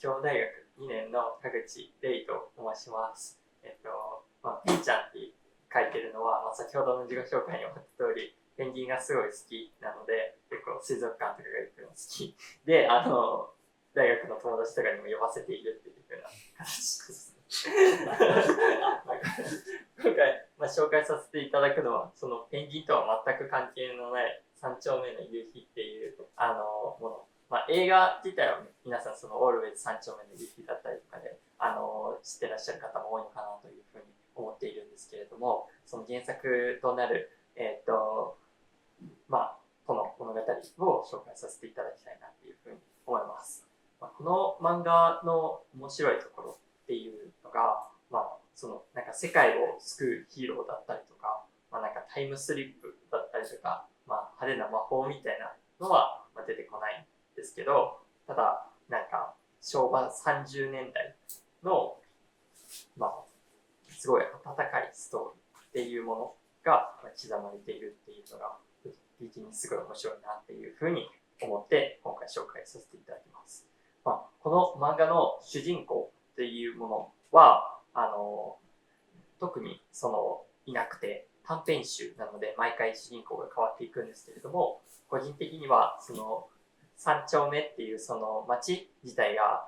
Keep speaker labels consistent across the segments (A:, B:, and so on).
A: 京大学2年の田口玲と申します。ペンちゃんって書いてるのは、先ほどの自己紹介にもあった通り、ペンギンがすごい好きなので、結構水族館とかが行くの好きで、大学の友達とかにも呼ばせているっていう風な形です。今回、紹介させていただくのは、そのペンギンとは全く関係のない三丁目の夕日っていうもの。映画自体は皆さんそのオールウェイズ三丁目の夕日だったりとかで知ってらっしゃる方も多いのかなというふうに思っているんですけれども、その原作となるこの物語を紹介させていただきたいなというふうに思います。この漫画の面白いところっていうのが、そのなんか世界を救うヒーローだったりとか、なんかタイムスリップだったりとか、派手な魔法みたいなのは出てこないんですけど、ただなんか昭和30年代のすごい温かいストーリーっていうものが刻まれているっていうのが的にすごい面白いなっていうふうに思って今回紹介させていただきます。この漫画の主人公っていうものは特にいなくて短編集なので毎回主人公が変わっていくんですけれども、個人的にはその三丁目っていうその町自体が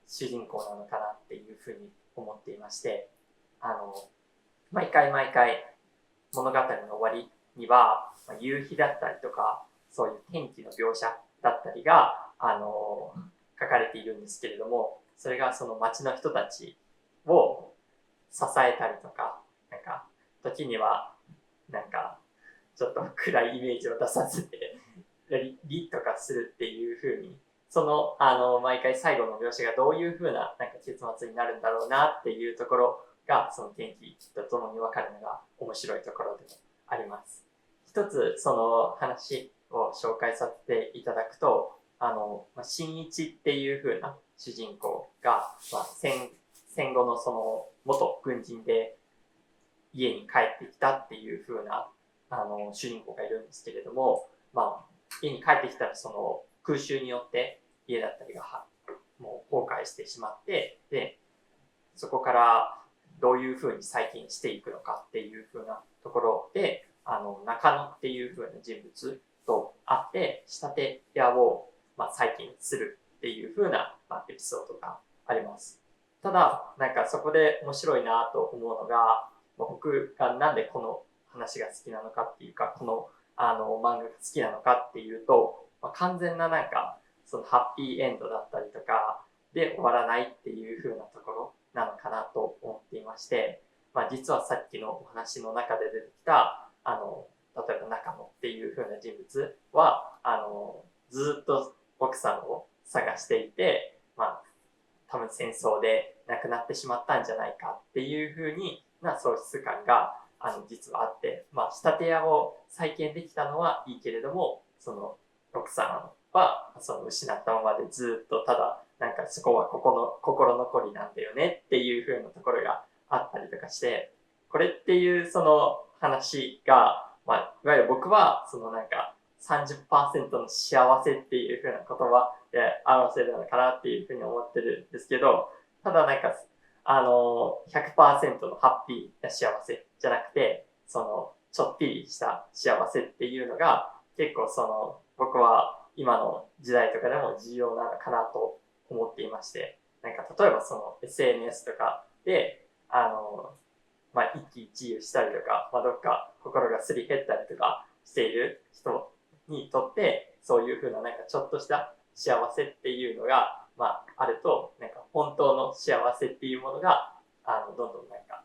A: 主人公なのかなっていうふうに思っていまして、毎回物語の終わりには夕日だったりとかそういう天気の描写だったりが書かれているんですけれども、それがその町の人たちを支えたりとか、なんか時にはなんかちょっと暗いイメージを出させてリとかするっていう風に、毎回最後の描写がどういう風な結末になるんだろうなっていうところが、その天気とともに分かるのが面白いところでもあります。一つその話を紹介させていただくと、新一っていう風な主人公が、戦後のその元軍人で家に帰ってきたっていう風な主人公がいるんですけれども、家に帰ってきたらその空襲によって家だったりがもう崩壊してしまって、でそこからどういう風に再建していくのかっていう風なところで、中野っていう風な人物と会って仕立て屋を再建するっていう風なエピソードがあります。ただなんかそこで面白いなと思うのが、僕がなんでこの話が好きなのかっていうか、この漫画が好きなのかっていうと、完全ななんかそのハッピーエンドだったりとかで終わらないっていう風なところなのかなと思っていまして、実はさっきのお話の中で出てきた例えば中野っていう風な人物はずっと奥さんを探していて、多分戦争で亡くなってしまったんじゃないかっていう風な喪失感が実はあって、仕立て屋を再建できたのはいいけれども、その奥さんはその失ったままでずっとただなんかそこは心残りなんだよねっていう風なところがあったりとかして、これっていうその話が、いわゆる僕はそのなんか30% の幸せっていう風な言葉で表せるのかなっていう風に思ってるんですけど、ただなんか100% のハッピーな幸せじゃなくて、そのちょっぴりした幸せっていうのが結構僕は今の時代とかでも重要なのかなと思っていまして、なんか例えばその SNS とかで一喜一憂したりとか、どっか心がすり減ったりとかしている人にとって、そういう風ななんかちょっとした幸せっていうのが、あると、なんか本当の幸せっていうものが、どんどんなんか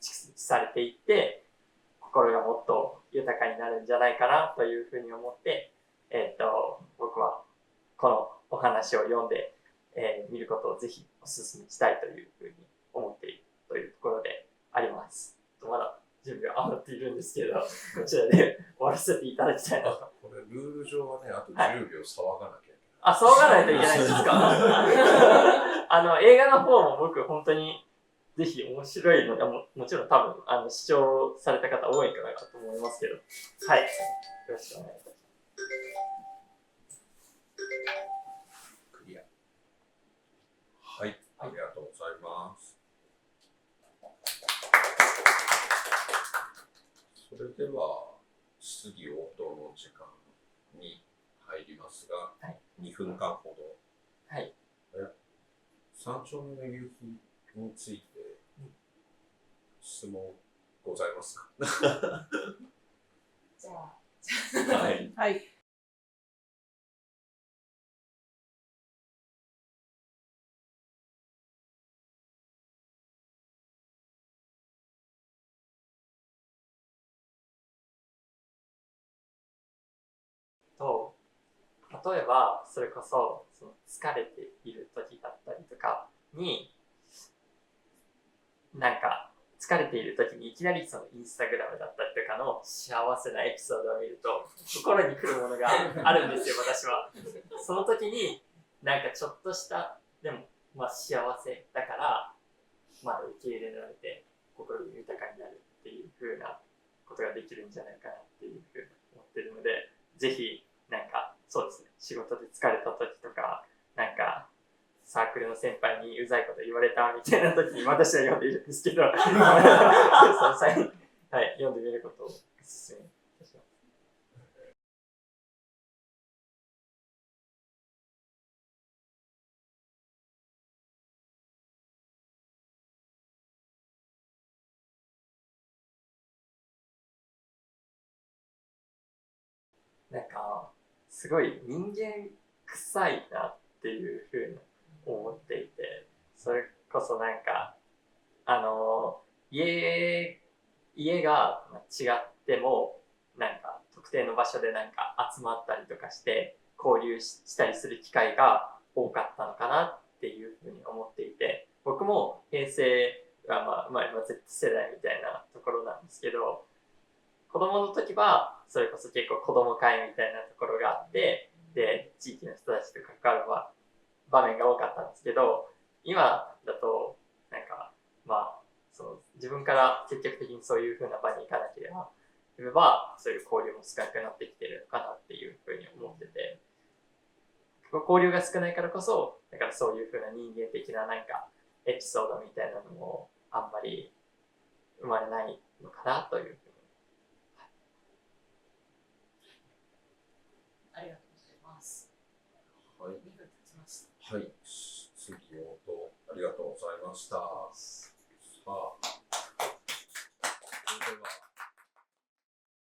A: 蓄積されていって、心がもっと豊かになるんじゃないかなというふうに思って、僕はこのお話を読んで、見ることをぜひお勧めしたいというふうに思っているというところであります。まだ準備は余っているんですけれど、こちらで終わらせていただきたいなと。
B: これルール上はね、あと10秒騒がなきゃいけない。
A: 騒がないといけないんですか？映画の方も僕本当にぜひ面白いのが もちろん多分視聴された方多いかなと思いますけど、はい、よろしくお願いします。
B: クリア。ありがとうございます。それでは質疑応答の時間に入りますが、
A: はい、
B: 2分間ほど。
A: はい。
B: 3丁目の夕日について質問ございますか？
C: じゃあ、
B: はい。
C: はい。
A: と、例えばそれこそ、その疲れている時だったりとかに、なんか疲れている時にいきなりそのインスタグラムだったりとかの幸せなエピソードを見ると心に来るものがあるんですよ、私は。その時になんかちょっとしたでもまあ幸せだからまだ受け入れられて心が豊かになるっていう風なことができるんじゃないかなっていう風に思ってるので、ぜひなんかそうですね、仕事で疲れた時とかなんかサークルの先輩にうざいこと言われたみたいな時に私は読んでいるんですけどその際に、はい、読んでみることをお勧めいたします。なんかすごい人間臭いなっていうふうに思っていて、それこそなんか家が違ってもなんか特定の場所でなんか集まったりとかして交流したりする機会が多かったのかなっていうふうに思っていて、僕も平成はZ 世代みたいなところなんですけど、子供の時はそれこそ結構子供会みたいなところがあって、で地域の人たちと関わる場面が多かったんですけど、今だとなんかその自分から積極的にそういう風な場に行かなければそういう交流も少なくなってきてるのかなっていうふうに思ってて、交流が少ないからこそだからそういう風な人間的ななんかエピソードみたいなのもあんまり生まれないのかなというふうに。
C: ありがとうございます。
B: はい。
C: 2分経ちました。
B: はい。質疑応答ありがとうございました。さあ、それでは。